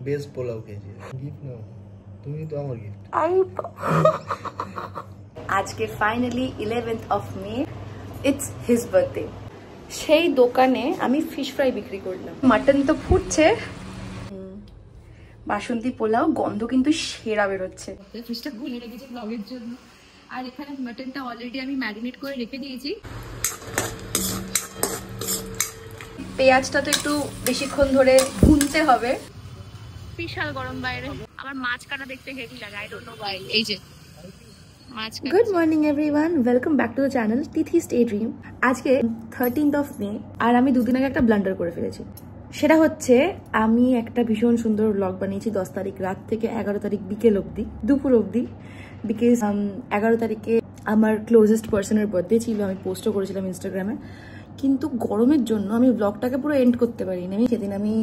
Best pulao খেয়েছি। Gift নাও, তুমি তো আমার গিফট। আজকে finally 11th of May, it's his birthday. সেই দোকানে আমি ফিশ ফ্রাই বিক্রি করলাম। মাটন তো ফুটছে, বাসন্তী পোলাও গন্ধ কিন্তু সেরা বেরোচ্ছে। ফিশটা ভুলে রেখেছি ব্লগের জন্য, আর এখানে মাটনটা অলরেডি আমি ম্যারিনেট করে রেখে দিয়েছি। পেঁয়াজটা তো একটু বেশিক্ষণ ধরে ভুনতে হবে। বিশাল গরম বাইরে, আমার মাছ কাটা দেখতে হেভি লাগে, আই ডোন্ট নো হোয়াই। এই যে মাছ। Good morning everyone, welcome back to the channel Tithi's daydream. আজকে 13th of May, আর আমি দুদিন আগে একটা ব্লান্ডার করে ফেলেছি। সেটা হচ্ছে আমি একটা ভীষণ সুন্দর ব্লগ বানিয়েছি 10 তারিখ রাত থেকে 11 তারিখ বিকেল অবধি, দুপুর অবধি। বিকজ 11 তারিখে আমার ক্লোজেস্ট পার্সনের বার্থডে ছিল, আমি পোস্টও করেছিলাম ইনস্টাগ্রামে। কিন্তু গরমের জন্য আমি ব্লগটাকে পুরো এন্ড করতে পারিনি। সেদিন আমি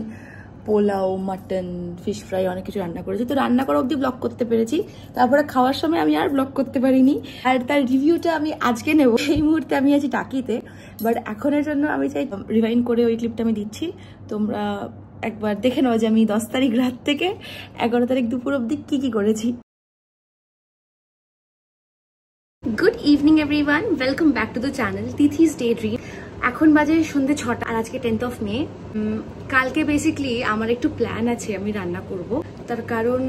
পোলাও, মাটন, ফিশ ফ্রাই অনেক কিছু রান্না করেছি, তো রান্না করা অবধি ব্লগ করতে পেরেছি। তারপরে খাওয়ার সময় আমি আর ব্লগ করতে পারিনি, আর তার রিভিউটা আমি আজকে নেব। এই মুহূর্তে আমি আছি টাকিতে, বাট এখনের জন্য আমি চাই রিভাইন্ড করে ওই ক্লিপটা আমি দিচ্ছি, তোমরা একবার দেখে নাও যে আমি 10 তারিখ রাত থেকে 11 তারিখ দুপুর অবধি কি করেছি। Good evening everyone, welcome back to the channel Tithi's day dream. এখন বাজে সন্ধ্যে 6টা, আর আজকে 10th of May। কালকে বেসিক্যালি আমার একটু প্ল্যান আছে, আমি রান্না করব। তার কারণ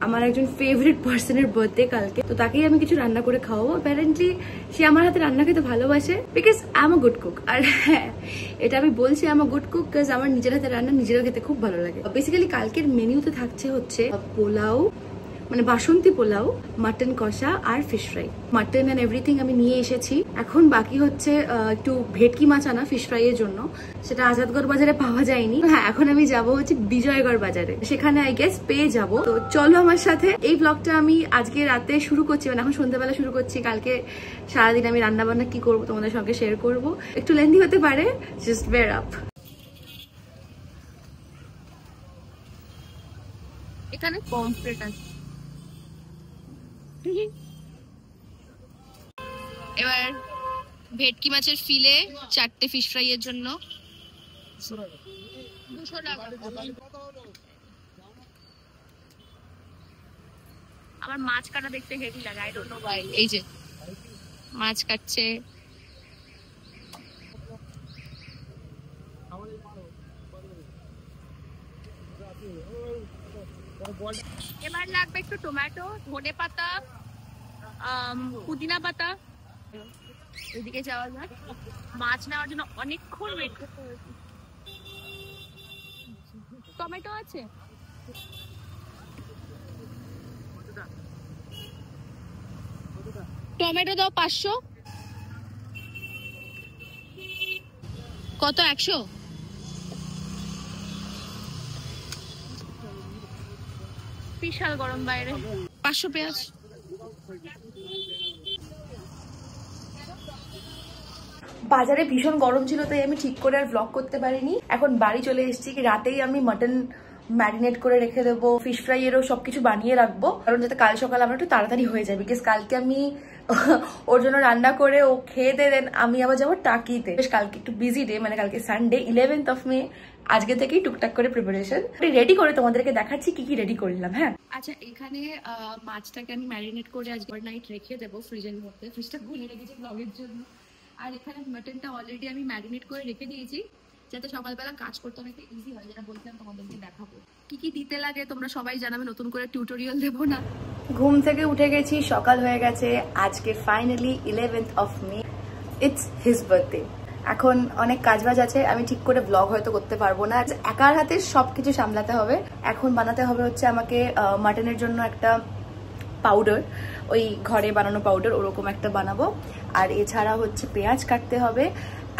আমার একজন ফেভারিট পার্সনের বার্থডে কালকে, তো তাকেই আমি কিছু রান্না করে খাওয়াবো। অ্যাপারেন্টলি সে আমার হাতে রান্না খেতে ভালোবাসে, because I am a good cook. আর হ্যাঁ, এটা আমি বলছি I am a good cook because আমার নিজের হাতে রান্না নিজেরা খেতে খুব ভালো লাগে। বেসিক্যালি কালকের মেনুতে থাকছে হচ্ছে পোলাও, মানে বাসন্তী পোলাও, মাটন কষা আর fish fry. Mutton and everything আমি নিয়ে এসেছি। এখন বাকি হচ্ছে একটু ভেটকি মাছ আনা ফিশ ফ্রাই এর জন্য, সেটা আজাদগড় বাজারে পাওয়া যায়নি। হ্যাঁ, এখন আমি যাব হচ্ছে বিজয়গড় বাজারে, সেখানে আই গেস পেয়ে যাব। তো চলো আমার সাথে। এই ব্লগটা আমি আজকে রাতে শুরু করছি, মানে এখন সন্ধ্যাবেলা শুরু করছি। কালকে সারাদিন আমি রান্না বান্না কি করবো তোমাদের সঙ্গে শেয়ার করবো। একটু লেন্দি হতে পারে, জাস্ট বেয়ার আপ। এখানে পমফ্রেট আছে। এবার ভেটকি মাছের ফিলে 4টে ফিশ ফ্রাই এর জন্য 200 টাকা। আমার মাছ কাটা দেখতে হেভি লাগে, আই ডোন্ট নো হোয়াই। এই যে মাছ কাটছে। এবার লাগবে একটু টমেটো, ধনে পাতা, পুদিনা পাতা। ওইদিকে যাওয়া যাক। মাছ নেওয়ার জন্য অনেকক্ষণ ওয়েট করতে হয়েছে। টমেটো আছে? টমেটো দাও 500। কত? 100? বিশাল গরম বাইরে। 500 পেঁয়াজ। বাজারে ভীষণ গরম ছিল, তাই আমি ঠিক করে আর ব্লগ করতে পারিনি। এখন বাড়ি চলে এসেছি, রাতেই আমি মাটন ম্যারিনেট করে রেখে দেবো, ফিশ ফ্রাই এরও সবকিছু বানিয়ে রাখবো, কারণ যাতে কাল সকাল আমার একটু তাড়াতাড়ি হয়ে যায়। বিকজ কালকে আমি ওর জন্য রান্না করে ও খেয়ে দেন, আমি আবার যাবো টাকিতে। বেশ কালকে একটু বিজি ডে, মানে কালকে সানডে 11th of May। আজকে থেকেই টুকটাক করে প্রিপারেশন রেডি করে তোমাদেরকে দেখাচ্ছি কি রেডি করলাম। হ্যাঁ, আচ্ছা, এখানে মাছটাকে আমি ম্যারিনেট করে আজ নাইট রেখে দেবো ফ্রিজের মধ্যে। ফ্রিজটা খুলে রেখেছি ব্লগের জন্য। আর এখানে মাটনটা অলরেডি আমি ম্যারিনেট করে রেখে দিয়েছি, যাতে সকালবেলা কাজ করতে অনেকটা ইজি হয়। যেটা বলছিলাম তোমাদেরকে দেখাবো। কি দিতে লাগে তোমরা সবাই জানাবে, নতুন করে টিউটোরিয়াল দেবো না। ঘুম থেকে উঠে গেছি, সকাল হয়ে গেছে। আজকে finally 11th of May, it's his birthday. এখন অনেক কাজবাজ আছে, আমি ঠিক করে ব্লগ হয়তো করতে পারবো না, একার হাতে সবকিছু সামলাতে হবে। এখন বানাতে হবে হচ্ছে আমাকে মাটনের জন্য একটা পাউডার, ওই ঘরে বানানো পাউডার, ওরকম একটা বানাবো। আর এছাড়া হচ্ছে পেঁয়াজ কাটতে হবে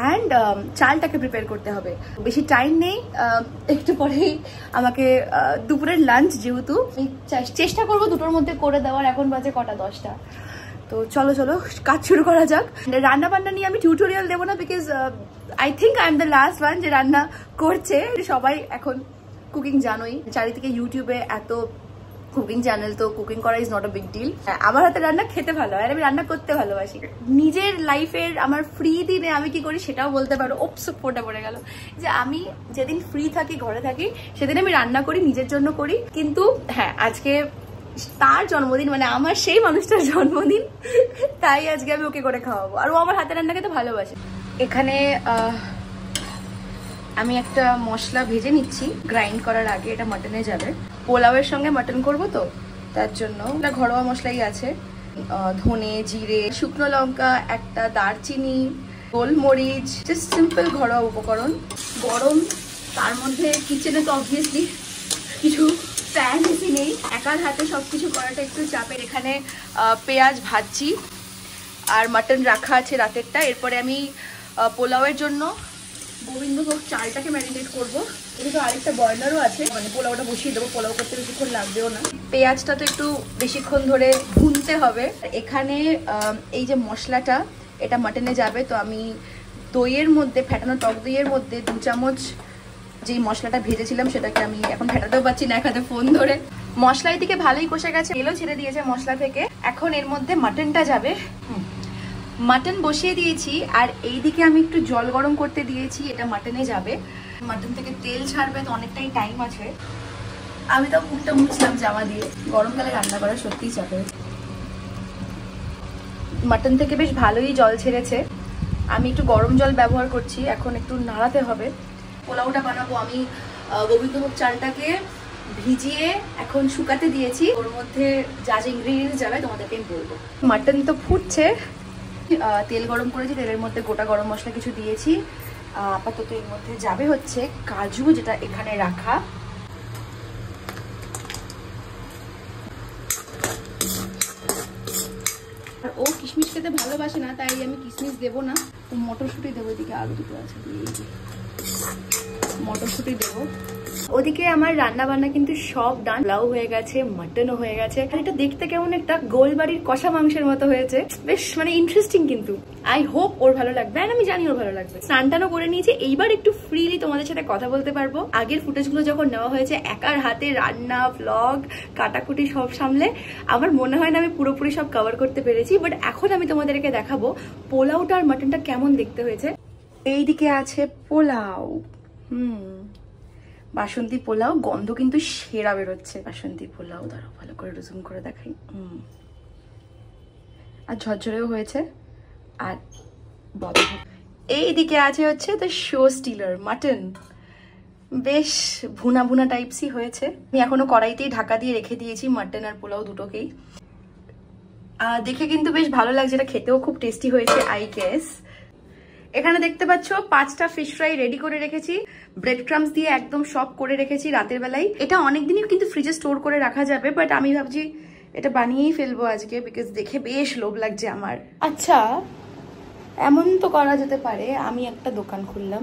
অ্যান্ড চালটাকে প্রিপেয়ার করতে হবে। বেশি টাইম নেই, একটু পরেই আমাকে দুপুরের লাঞ্চ, যেহেতু চেষ্টা করবো 2টোর মধ্যে করে দেওয়ার। এখন বাজে কটা? 10টা। তো চলো কাজ শুরু করা যাক। রান্না বান্না নিয়ে আমি টিউটোরিয়াল দেবো না, because I think I am the last one যে রান্না করছে। সবাই এখন কুকিং জানোই, চারিদিকে ইউটিউবে এত কুকিং চ্যানেল, তো কুকিং করা is not a big deal. আমার হাতে রান্না খেতে ভালো হয় আর আমি রান্না করতে ভালোবাসি। নিজের লাইফের আমার ফ্রি দিনে আমি কি করি সেটাও বলতে পারো। ওপস ফোটা পড়ে গেল যে আমি যেদিন ফ্রি থাকি, ঘরে থাকি, সেদিন আমি রান্না করি, নিজের জন্য করি। কিন্তু হ্যাঁ, আজকে তার জন্মদিন, মানে আমার সেই মানুষটার জন্মদিন, তাই আজকে আমি ওকে করে খাওয়াবো। আর ও আমার হাতে রান্না খেতে ভালোবাসে। এখানে আমি একটা মশলা ভেজে নিচ্ছি গ্রাইন্ড করার আগে, এটা মাটনে যাবে। পোলাওয়ের সঙ্গে মাটন করবো তো, তার জন্য একটা ঘরোয়া মশলাই আছে, ধনে, জিরে, শুকনো লঙ্কা, একটা দারচিনি, গোলমরিচ, জাস্ট সিম্পল ঘরোয়া উপকরণ। গরম, তার মধ্যে কিচেনে তো অবভিয়াসলি কিছু প্যান বেশি নেই, একার হাতে সবকিছু করাটা একটু চাপের। এখানে পেঁয়াজ ভাজছি আর মাটন রাখা আছে রাতেরটা। এরপরে আমি পোলাওয়ের জন্য গোবিন্দভোগ চালটাকে ম্যারিনেট করবো। এদিকে আরেকটা বয়লারও আছে, মানে পোলাওটা বসিয়ে দেবো। পোলাও করতে বেশিক্ষণ লাগবেও না। পেঁয়াজটা তো একটু বেশিক্ষণ ধরে ভুনতে হবে। এখানে এই যে মশলাটা, এটা মাটনে যাবে। তো আমি দইয়ের মধ্যে, ফেটানো টক দইয়ের মধ্যে 2 চামচ যেই মশলাটা ভেজেছিলাম সেটাকে আমি এখন ফেটাতেও পারছি না এক হাতে ফোন ধরে। মশলা এদিকে ভালোই কষে গেছে, তেলও ছেড়ে দিয়েছে মশলা থেকে। এখন এর মধ্যে মাটনটা যাবে। মাটন বসিয়ে দিয়েছি আর এইদিকে আমি একটু জল গরম করতে দিয়েছি, এটা মাটনে যাবে। মাটন থেকে তেল ছাড়বে, তো অনেকটাই টাইম আছে। আমি তো মুখটা মুছলাম জামা দিয়ে। গরমকালে রান্না করা সত্যিই চাপের। মাটন থেকে বেশ ভালোই জল ছেড়েছে। আমি একটু গরম জল ব্যবহার করছি, এখন একটু নাড়াতে হবে। পোলাওটা বানাবো আমি গোবিন্দভোগ চালটাকে ভিজিয়ে এখন শুকাতে দিয়েছি। ওর মধ্যে যা যা ইনগ্রিডিয়েন্টস যাবে তোমাদেরকে আমি বলবো। মাটন তো ফুটছে, তেল গরম করেছি, তেলের মধ্যে গোটা গরম মশলা কিছু দিয়েছি। আপাতত এর মধ্যে যাবে হচ্ছে কাজু, যেটা এখানে রাখা। আর ও কিশমিশ খেতে ভালোবাসে না, তাই আমি কিশমিশ দেবো না। তো মটরশুঁটি দেবো, এদিকে আলু দুটো আছে, মটরশুঁটি দেবো। ওদিকে আমার রান্না বান্না কিন্তু সব ডান, পোলাও হয়ে গেছে, মাটনও হয়ে গেছে। আর এটা দেখতে কেমন একটা গোলবাড়ির কষা মাংসের মতো হয়েছে, বেশ মানে ইন্টারেস্টিং। কিন্তু আই হোপ ওর ভালো লাগবে, আর আমি জানি ওর ভালো লাগবে। স্নানটানও করে নিয়েছি, এইবার একটু ফ্রিলি তোমাদের সাথে কথা বলতে পারবো। আগের ফুটেজগুলো যখন নেওয়া হয়েছে, একার হাতে রান্না, ভ্লগ, কাটাকুটি সব সামলে, আমার মনে হয় না আমি পুরোপুরি সব কভার করতে পেরেছি। বাট এখন আমি তোমাদেরকে দেখাবো পোলাওটা আর মাটনটা কেমন দেখতে হয়েছে। এইদিকে আছে পোলাও, বাসন্তী পোলাও, গন্ধ কিন্তু সেরা বেরোচ্ছে। বাসন্তী পোলাও, দাঁড়াও ভালো করে জুম করে দেখাই। আর ঝরঝরেও হয়েছে। আর এইদিকে আছে হচ্ছে দ্য শো স্টিলার মাটন, বেশ ভুনা ভুনা টাইপসই হয়েছে। আমি এখনো কড়াইতেই ঢাকা দিয়ে রেখে দিয়েছি মাটন আর পোলাও দুটোকেই। দেখে কিন্তু বেশ ভালো লাগছে, এটা খেতেও খুব টেস্টি হয়েছে আই গেস। এখানে দেখতে পাচ্ছ 5টা ফিশ ফ্রাই রেডি করে রেখেছি, ব্রেড ক্রামস দিয়ে একদম সব করে রেখেছি রাতের বেলায়। এটা অনেকদিনই কিন্তু ফ্রিজে স্টোর করে রাখা যাবে, বাট আমি ভাবছি এটা বানিয়েই ফেলবো আজকে, বিকজ দেখে বেশ লোভ লাগছে আমার। আচ্ছা, এমন তো করা যেতে পারে, আমি একটা দোকান খুললাম,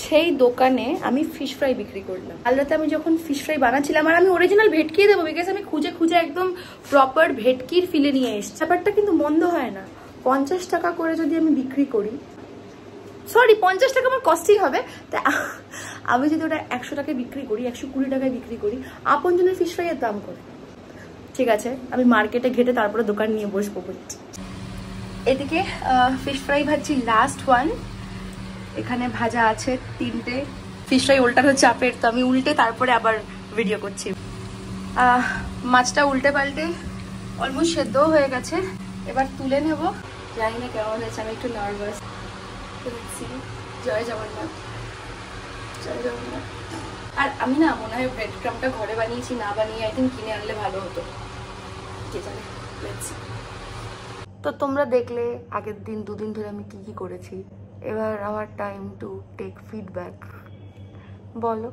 সেই দোকানে আমি ফিশ ফ্রাই বিক্রি করলাম। কাল রাতে আমি যখন ফিশ ফ্রাই বানাচ্ছিলাম, আর আমি অরিজিনাল ভেটকি দেবো, বিকজ আমি খুঁজে খুঁজে একদম প্রপার ভেটকির ফিলে নিয়ে এসেছি। ব্যাপারটা কিন্তু মন্দ হয় না। 50 টাকা করে যদি আমি বিক্রি করি, সরি 50 টাকা আমার কস্টই হবে, তাই আমি যদি ওটা 100 টাকায় বিক্রি করি, 120 টাকায় বিক্রি করি, আপনজনের ফিশ ফ্রাইয়ের দাম করে। ঠিক আছে, আমি মার্কেটে ঘেটে তারপরে দোকান নিয়ে বসবো। এদিকে ফিশ ফ্রাই ভাজছি, লাস্ট ওয়ান। এখানে ভাজা আছে 3টে ফিশ ফ্রাই। উল্টানো চাপের, তো আমি উল্টে তারপরে আবার ভিডিও করছি। মাছটা উল্টে পাল্টে অলমোস্ট সেদ্ধও হয়ে গেছে, এবার তুলে নেব। জানি না কেমন হয়েছে, আমি একটু নার্ভাস। জয় জগন্নাথ, জয় জগন্নাথ। আর আমি না মনে হয় ব্রেড ক্রামটা ঘরে বানিয়েছি, না বানিয়ে আই থিঙ্ক কিনে আনলে ভালো হতো। তো তোমরা দেখলে আগের দিন 2 দিন ধরে আমি কি করেছি। এবার আমার টাইম টু টেক ফিডব্যাক। বলো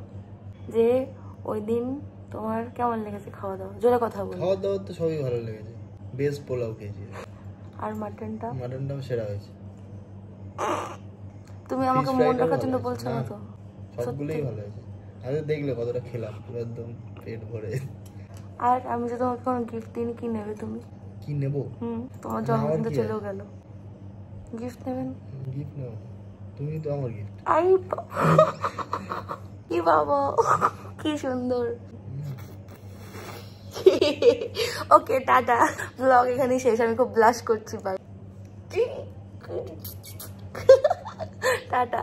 যে ওই দিন তোমার কেমন লেগেছে খাওয়া দাওয়া? জোরে কথা বলো। খাওয়া দাওয়া তো সবই ভালো লেগেছে, বেস্ট পোলাও খেয়েছি। আর মাটনটা? মাটনটাও সেরা হয়েছে। তুমি আমাকে মন রাখার জন্য বলছো না তো? সবগুলোই ভালো হয়েছে। আমি দেখলে কতটা খেলাম, পুরো একদম পেট ভরে। আর আমি যে তোমাকে কোনো গিফট দিইনি, কি নেবে তুমি? কি নেবো? তোমার জন্মদিন তো চলেও গেল, গিফট নেবেন? গিফট নেব, তুমি তো আমার গিফট। আই কি বাবা, কি সুন্দর। ওকে টাটা, ব্লগ এখানেই শেষ। আমি খুব ব্লাশ করছি, বাই। টাটা।